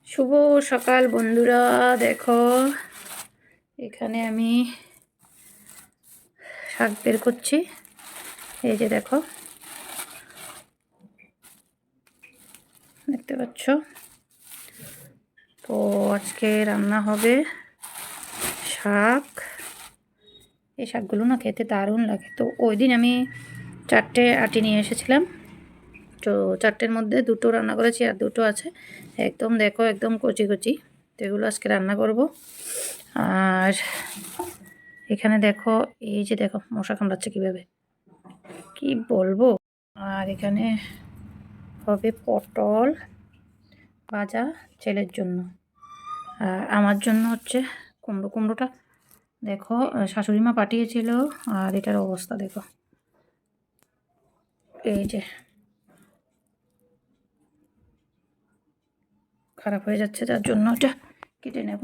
শুভ সকাল বন্ধুরা, দেখো এখানে আমি শাক বের করছি। এই যে দেখো, দেখতে পাচ্ছ। তো আজকে রান্না হবে শাক। এই শাকগুলো না খেতে দারুণ লাগে। তো ওই দিন আমি 4টে আটি নিয়ে এসেছিলাম। তো 4টের মধ্যে 2টো রান্না করেছি আর 2টো আছে। একদম দেখো, একদম কচি কচি। তো এগুলো আজকে রান্না করব। আর এখানে দেখো, এই যে দেখো মশা কামড়াচ্ছে কীভাবে, কি বলবো। আর এখানে হবে পটল ভাজা ছেলের জন্য, আর আমার জন্য হচ্ছে কুমড়োটা দেখো শাশুড়ি মা পাঠিয়েছিল। আর এটার অবস্থা দেখো, এই যে খারাপ হয়ে যাচ্ছে, যার জন্য এটা কেটে নেব।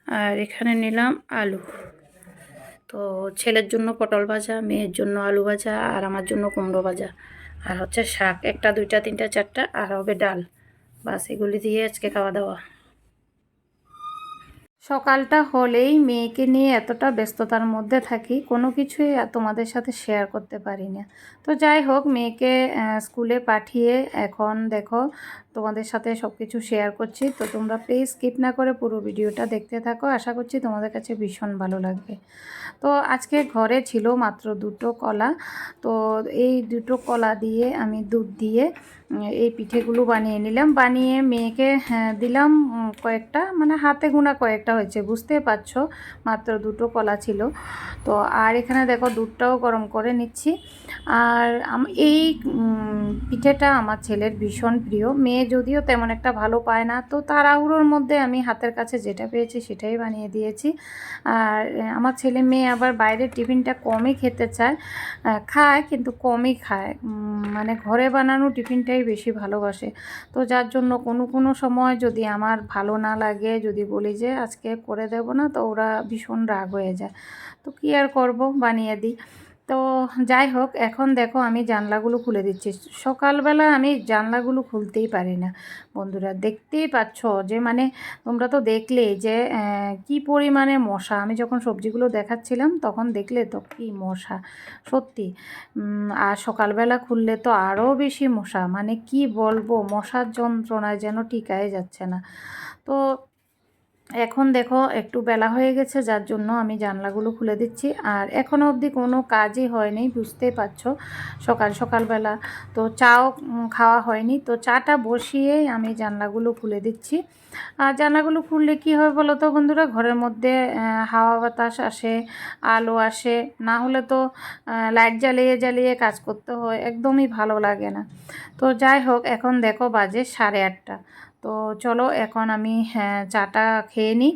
আর এখানে নিলাম আলু। তো ছেলের জন্য পটল ভাজা, মেয়ের জন্য আলু ভাজা, আর আমার জন্য কুমড়ো ভাজা। আর হচ্ছে শাক 1টা 2টা 3টা 4টা, আর হবে ডাল। বাস এগুলি দিয়ে আজকে খাওয়া দাওয়া। সকালটা হলেই মেয়েকে নিয়ে এতটা ব্যস্ততার মধ্যে থাকি, কোনো কিছুই তোমাদের সাথে শেয়ার করতে পারি না। তো যাই হোক, মেয়েকে স্কুলে পাঠিয়ে এখন দেখো তোমাদের সাথে সব কিছু শেয়ার করছি। তো তোমরা প্লিজ স্কিপ না করে পুরো ভিডিওটা দেখতে থাকো, আশা করছি তোমাদের কাছে ভীষণ ভালো লাগবে। তো আজকে ঘরে ছিল মাত্র 2টো কলা। তো এই 2টো কলা দিয়ে আমি দুধ দিয়ে এই পিঠেগুলো বানিয়ে নিলাম। বানিয়ে মেয়েকে দিলাম কয়েকটা, মানে হাতে গোনা কয়েকটা হয়েছে, বুঝতে পারছো, মাত্র 2টো কলা ছিল। তো আর এখানে দেখো দুধটাও গরম করে নিচ্ছি। আর এই পিঠেটা আমার ছেলের ভীষণ প্রিয়। মেয়ে যদিও তেমন একটা ভালো পায় না, তো তাড়াহুড়োর মধ্যে আমি হাতের কাছে যেটা পেয়েছি সেটাই বানিয়ে দিয়েছি। আর আমার ছেলে মেয়ে আবার বাইরের টিফিনটা কমই খেতে চায়, খায় কিন্তু কমই খায়, মানে ঘরে বানানো টিফিনটাই বেশি ভালোবাসে। তো যার জন্য কোনো সময় যদি আমার ভালো না লাগে, যদি বলি যে আজকে করে দেব না, তো ওরা ভীষণ রাগ হয়ে যায়। তো কী আর করব, বানিয়ে দিই। তো যাই হোক, এখন দেখো আমি জানলাগুলো খুলে দিচ্ছি। সকালবেলা আমি জানলাগুলো খুলতেই পারি না বন্ধুরা, দেখতেই পাচ্ছ যে, মানে তোমরা তো দেখলে যে কি পরিমাণে মশা। আমি যখন সবজিগুলো দেখাচ্ছিলাম তখন দেখলে তো কি মশা, সত্যি। আর সকালবেলা খুললে তো আরও বেশি মশা, মানে কি বলবো, মশার যন্ত্রণায় যেন টিকাই যাচ্ছে না। তো এখন দেখো একটু বেলা হয়ে গেছে, যার জন্য আমি জানলাগুলো খুলে দিচ্ছি। আর এখনও অবধি কোনো কাজই হয়নি, বুঝতেই পারছো, সকালবেলা তো চাও খাওয়া হয়নি। তো চাটা বসিয়েই আমি জানলাগুলো খুলে দিচ্ছি। আর জানলাগুলো খুললে কী হয় বলো তো বন্ধুরা, ঘরের মধ্যে হাওয়া বাতাস আসে, আলো আসে। না হলে তো লাইট জ্বালিয়ে জ্বালিয়ে কাজ করতে হয়, একদমই ভালো লাগে না। তো যাই হোক, এখন দেখো বাজে 8:30। তো চলো এখন আমি চাটা খেয়ে নিই।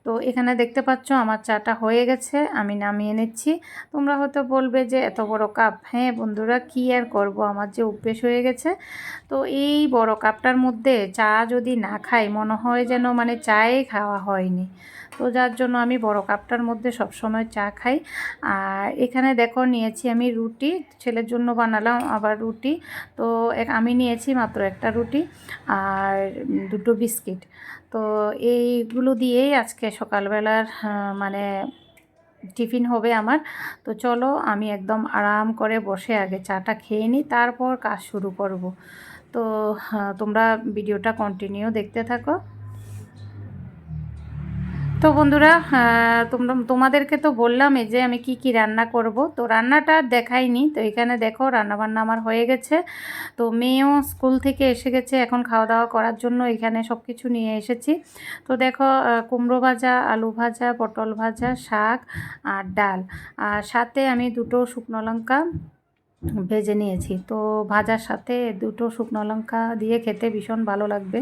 তো এখানে দেখতে পাচ্ছ আমার চাটা হয়ে গেছে, আমি নামিয়ে নিচ্ছি। তোমরা হয়তো বলবে যে এত বড় কাপ। হ্যাঁ বন্ধুরা, কী আর করব, আমার যে অভ্যেস হয়ে গেছে। তো এই বড় কাপটার মধ্যে চা যদি না খাই, মনে হয় যেন মানে চাই খাওয়া হয়নি। তো যার জন্য আমি বড় কাপটার মধ্যে সবসময় চা খাই। আর এখানে দেখো নিয়েছি আমি রুটি, ছেলের জন্য বানালাম আবার রুটি। তো আমি নিয়েছি মাত্র একটা রুটি আর 2টো বিস্কিট। তো এইগুলো দিয়েই আজকে সকালবেলার মানে টিফিন হবে আমার। তো চলো আমি একদম আরাম করে বসে আগে চাটা খেয়ে নিই, তারপর কাজ শুরু করব। তো তোমরা ভিডিওটা কন্টিনিউ দেখতে থাকো। তো বন্ধুরা, তোমাদেরকে তো বললাম এই যে আমি কি রান্না করব। তো রান্নাটা দেখাইনি। তো এখানে দেখো রান্নাবান্না আমার হয়ে গেছে। তো মেয়েও স্কুল থেকে এসে গেছে এখন খাওয়া দাওয়া করার জন্য, এখানে সব কিছু নিয়ে এসেছি। তো দেখো কুমড়ো ভাজা, আলু ভাজা, পটল ভাজা, শাক আর ডাল। আর সাথে আমি 2টো শুকনো লঙ্কা ভেজে নিয়েছি। তো ভাজার সাথে 2টো শুকনো লঙ্কা দিয়ে খেতে ভীষণ ভালো লাগবে,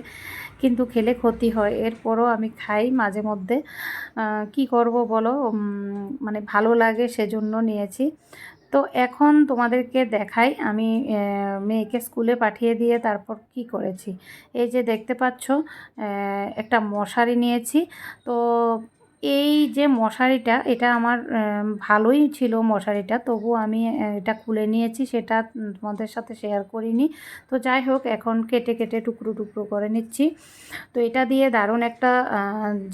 কিন্তু খেলে ক্ষতি হয়। এরপরও আমি খাই মাঝে মধ্যে, কি করব বলো, মানে ভালো লাগে সেজন্য নিয়েছি। তো এখন তোমাদেরকে দেখাই আমি মেয়েকে স্কুলে পাঠিয়ে দিয়ে তারপর কি করেছি। এই যে দেখতে পাচ্ছ একটা মশারি নিয়েছি। তো এই যে মশারিটা, এটা আমার ভালোই ছিল মশারিটা, তবু আমি এটা খুলে নিয়েছি, সেটা তোমাদের সাথে শেয়ার করিনি। তো যাই হোক, এখন কেটে কেটে টুকরো টুকরো করে নিচ্ছি। তো এটা দিয়ে দারুণ একটা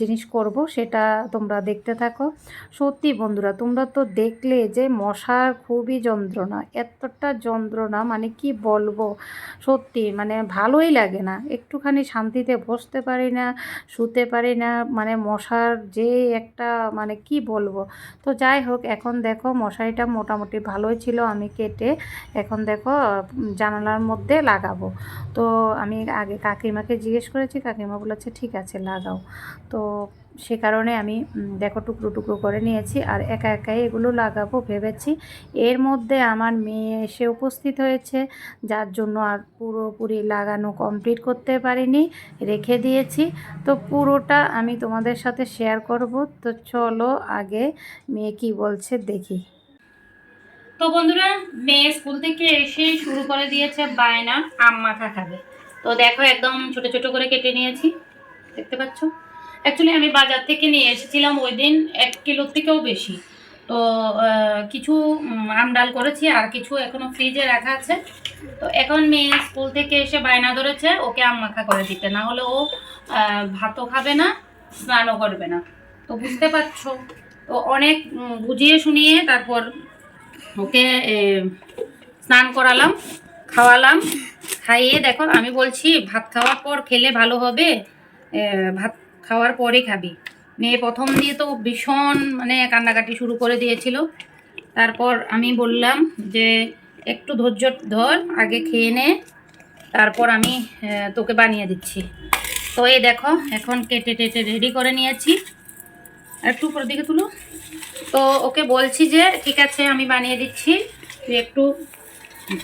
জিনিস করব, সেটা তোমরা দেখতে থাকো। সত্যি বন্ধুরা, তোমরা তো দেখলে যে মশার খুবই যন্ত্রণা, এতটা যন্ত্রণা মানে কি বলবো। সত্যি মানে ভালোই লাগে না, একটুখানি শান্তিতে বসতে পারি না, শুতে পারি না, মানে মশার যে একটা মানে কি বলবো। তো যাই হোক, এখন দেখো মশারিটা মোটামুটি ভালোই ছিল, আমি কেটে এখন দেখো জানালার মধ্যে লাগাবো। তো আমি আগে কাকিমাকে জিজ্ঞেস করেছি, কাকিমা বলেছে ঠিক আছে লাগাও। তো সে কারণে আমি দেখো টুকরো টুকরো করে নিয়েছি, আর একা একাই এগুলো লাগাবো ভেবেছি। এর মধ্যে আমার মেয়ে এসে উপস্থিত হয়েছে, যার জন্য আর পুরোপুরি লাগানো কমপ্লিট করতে পারিনি, রেখে দিয়েছি। তো পুরোটা আমি তোমাদের সাথে শেয়ার করব। তো চলো আগে মেয়ে কি বলছে দেখি। তো বন্ধুরা, মেয়ে স্কুল থেকে এসে শুরু করে দিয়েছে বায়না আম মাখা খাবে। তো দেখো একদম ছোট ছোট করে কেটে নিয়েছি, দেখতে পাচ্ছ। অ্যাকচুয়ালি আমি বাজার থেকে নিয়ে এসেছিলাম ওই দিন 1 কিলোর থেকেও বেশি। তো কিছু আম ডাল করেছি, আর কিছু এখনো ফ্রিজে রাখা আছে। তো এখন মেয়ে স্কুল থেকে এসে বায়না ধরেছে ওকে আম মাখা করে দিতে, না হলে ও ভাতও খাবে না, স্নানও করবে না। তো বুঝতে পারছো, তো অনেক বুঝিয়ে শুনিয়ে তারপর ওকে স্নান করালাম, খাওয়ালাম। খাইয়ে দেখো আমি বলছি ভাত খাওয়ার পর খেলে ভালো হবে, ভাত খাওয়ার পরে খাবি। মেয়ে প্রথম দিয়ে তো ভীষণ মানে কান্নাকাটি শুরু করে দিয়েছিল। তারপর আমি বললাম যে একটু ধৈর্য ধর, আগে খেয়ে নে, তারপর আমি তোকে বানিয়ে দিচ্ছি। তো এই দেখো এখন কেটে টেটে রেডি করে নিয়েছি। একটু উপরের দিকে তুলো। তো ওকে বলছি যে ঠিক আছে আমি বানিয়ে দিচ্ছি, তুই একটু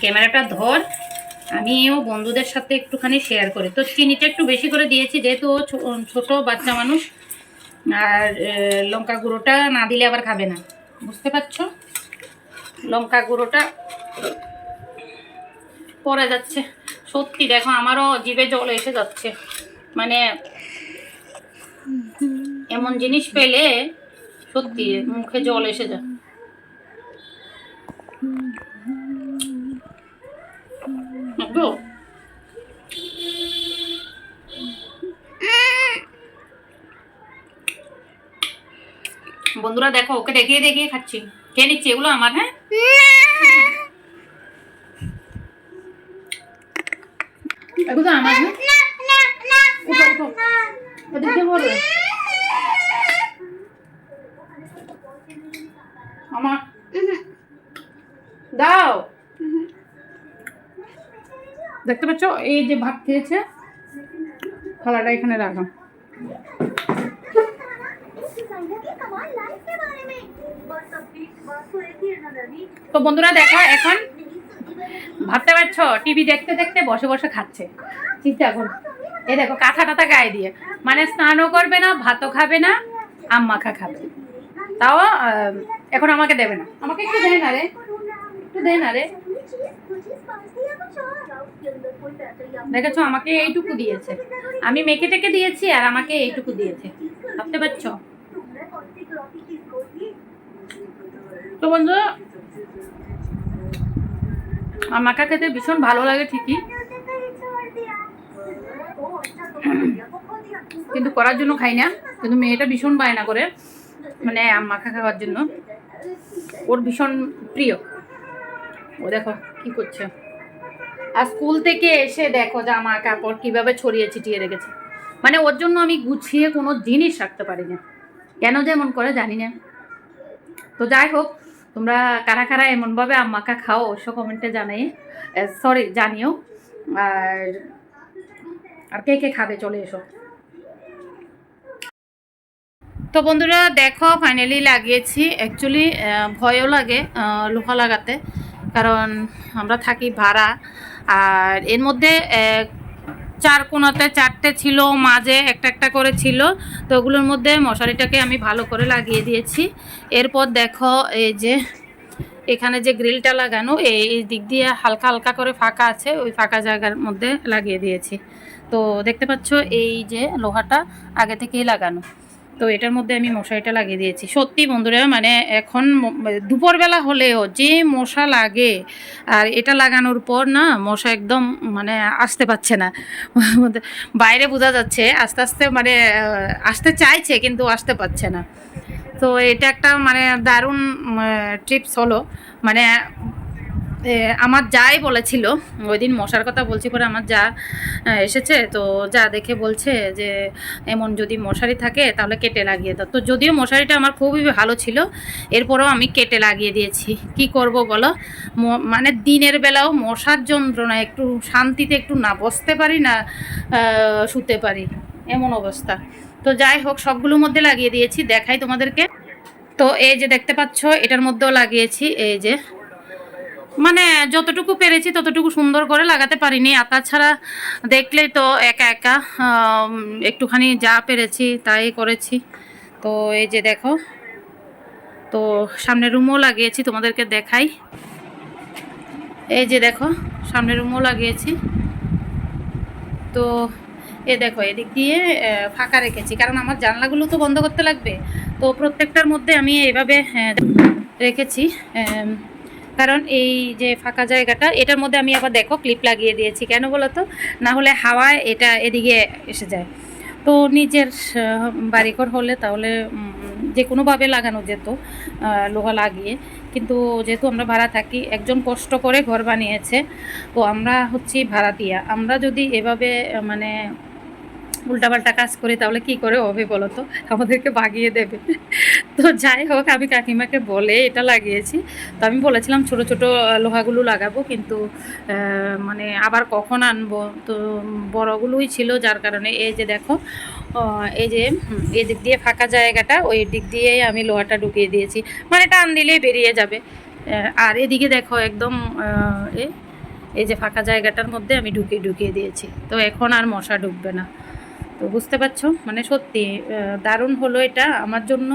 ক্যামেরাটা ধর, আমিও বন্ধুদের সাথে একটুখানি শেয়ার করি। তো চিনিটা একটু বেশি করে দিয়েছি, যেহেতু ও ছোটো বাচ্চা মানুষ, আর লঙ্কা গুঁড়োটা না দিলে আবার খাবে না, বুঝতে পারছো। লঙ্কা গুঁড়োটা পড়ে যাচ্ছে, সত্যি দেখো আমারও জিভে জল এসে যাচ্ছে, মানে এমন জিনিস পেলে সত্যি মুখে জল এসে যায়। বন্ধুরা দেখো ওকে দেখিয়ে দেখিয়ে খাচ্ছি, খেয়ে নিচ্ছি এগুলো আমার। হ্যাঁ এগুলো আমার। আমার দাও, দেখতে পাচ্ছ এই যে ভাত খেয়েছে, থালাটা এখানে রাখা। তো বন্ধুরা দেখো এখন ভাবতে পারছো টিভি দেখতে দেখতে বসে বসে খাচ্ছে, চিন্তা করো। এই দেখো কাঁথা টাথা গায়ে দিয়ে, মানে স্নানও করবে না, ভাতও খাবে না, আম মাখা খাবে। তাও এখন আমাকে দেবে না, আমাকে একটু দেয় না রে, একটু দেয় না রে। দেখেছো আমাকে এইটুকু দিয়েছে, আমি মেখে টেকে দিয়েছি আর আমাকে এইটুকু দিয়েছে, ভাবতে পারছো। তো বন্ধু আম মাখা খেতে ভীষণ ভালো লাগে ঠিকই, কিন্তু করার জন্য খাই না। কিন্তু মেয়েটা ভীষণ বায়না করে মানে আম মাখা খাওয়ার জন্য, ওর ভীষণ প্রিয়। ও দেখো কি করছে, আর স্কুল থেকে এসে দেখো জামা কাপড় কিভাবে ছড়িয়ে ছিটিয়ে রেখেছে, মানে ওর জন্য আমি গুছিয়ে কোনো জিনিস রাখতে পারি না, কেন যে এমন করে জানি না। তো যাই হোক, তোমরা কারা কারা এমনভাবে আম মাখা খাও অবশ্য কমেন্টে জানিও, আর আর কে কে খাবে চলে এসো। তো বন্ধুরা দেখো ফাইনালি লাগিয়েছি। অ্যাকচুয়ালি ভয়ও লাগে লোহা লাগাতে, কারণ আমরা থাকি ভাড়া, আর এর মধ্যে 4 কোণাতে 4টে ছিল, মাঝে একটা একটা করে ছিল। তো ওগুলোর মধ্যে মশারিটাকে আমি ভালো করে লাগিয়ে দিয়েছি। এরপর দেখো এই যে এখানে যে গ্রিলটা লাগানো, এই দিক দিয়ে হালকা হালকা করে ফাঁকা আছে, ওই ফাঁকা জায়গার মধ্যে লাগিয়ে দিয়েছি। তো দেখতে পাচ্ছ এই যে লোহাটা আগে থেকেই লাগানো। তো এটার মধ্যে আমি মশারিটা লাগিয়ে দিয়েছি। সত্যি বন্ধুরা মানে এখন দুপুরবেলা হলেও যে মশা লাগে, আর এটা লাগানোর পর না মশা একদম মানে আসতে পারছে না। বাইরে বোঝা যাচ্ছে আস্তে আস্তে মানে আসতে চাইছে কিন্তু আসতে পারছে না। তো এটা একটা মানে দারুণ টিপস হলো। মানে আমার যাই বলেছিল, ওই দিন মশার কথা বলছি পরে আমার যা এসেছে, তো যা দেখে বলছে যে এমন যদি মশারি থাকে তাহলে কেটে লাগিয়ে দাও। তো যদিও মশারিটা আমার খুবই ভালো ছিল, এরপরেও আমি কেটে লাগিয়ে দিয়েছি। কি করব বলো, মানে দিনের বেলাও মশার যন্ত্রণা, একটু শান্তিতে একটু না বসতে পারি না শুতে পারি, এমন অবস্থা। তো যাই হোক সবগুলোর মধ্যে লাগিয়ে দিয়েছি, দেখাই তোমাদেরকে। তো এই যে দেখতে পাচ্ছ এটার মধ্যেও লাগিয়েছি, এই যে মানে যতটুকু পেরেছি ততটুকু সুন্দর করে লাগাতে পারিনি। আর তাছাড়া দেখলেই তো একা একা একটুখানি যা পেরেছি তাই করেছি। তো এই যে দেখো, তো সামনের রুমও লাগিয়েছি, তোমাদেরকে দেখাই। এই যে দেখো সামনের রুমও লাগিয়েছি। তো এ দেখো এদিক দিয়ে ফাঁকা রেখেছি, কারণ আমার জানলাগুলো তো বন্ধ করতে লাগবে। তো প্রত্যেকটার মধ্যে আমি এইভাবে রেখেছি, কারণ এই যে ফাঁকা জায়গাটা এটার মধ্যে আমি আবার দেখো ক্লিপ লাগিয়ে দিয়েছি। কেন বলো তো, না হলে হাওয়ায় এটা এদিকে এসে যায়। তো নিজের বাড়িঘর হলে তাহলে যে কোনোভাবে লাগানো যেত লোহা লাগিয়ে, কিন্তু যেহেতু আমরা ভাড়া থাকি, একজন কষ্ট করে ঘর বানিয়েছে, তো আমরা হচ্ছি ভাড়াটিয়া। আমরা যদি এভাবে মানে উল্টাপাল্টা কাজ করি তাহলে কি করে হবে বলো তো, আমাদেরকে ভাগিয়ে দেবে। তো যাই হোক আমি কাকিমাকে বলে এটা লাগিয়েছি। তো আমি বলেছিলাম ছোট ছোট লোহাগুলো লাগাবো, কিন্তু মানে আবার কখন আনবো, তো বড়গুলোই ছিল, যার কারণে এই যে দেখো এই যে এদিক দিয়ে ফাঁকা জায়গাটা ওই দিক দিয়েই আমি লোহাটা ঢুকিয়ে দিয়েছি, মানে টান দিলেই বেরিয়ে যাবে। আর এদিকে দেখো একদম এই যে ফাঁকা জায়গাটার মধ্যে আমি ঢুকিয়ে দিয়েছি, তো এখন আর মশা ঢুকবে না। তো বুঝতে পারছো, মানে সত্যি দারুণ হলো এটা আমার জন্য।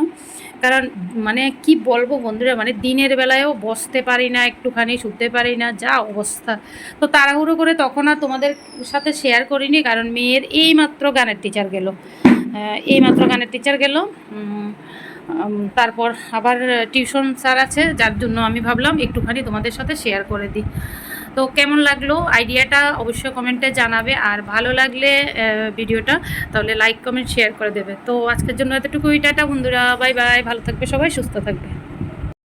কারণ মানে কি বলবো বন্ধুরা, মানে দিনের বেলায়ও বসতে পারি না, একটুখানি শুতে পারি না, যা অবস্থা। তো তাড়াহুড়ো করে তখন আর তোমাদের সাথে শেয়ার করিনি, কারণ মেয়ের এইমাত্র গানের টিচার গেল। তারপর আবার টিউশন স্যার আছে, যার জন্য আমি ভাবলাম একটুখানি তোমাদের সাথে শেয়ার করে দিই। তো কেমন লাগলো আইডিয়াটা অবশ্যই কমেন্টে জানাবে, আর ভালো লাগলে ভিডিওটা তাহলে লাইক কমেন্ট শেয়ার করে দেবে। তো আজকের জন্য এতটুকুই, টাটা বন্ধুরা, বাই বাই, ভালো থাকবে সবাই, সুস্থ থাকবে।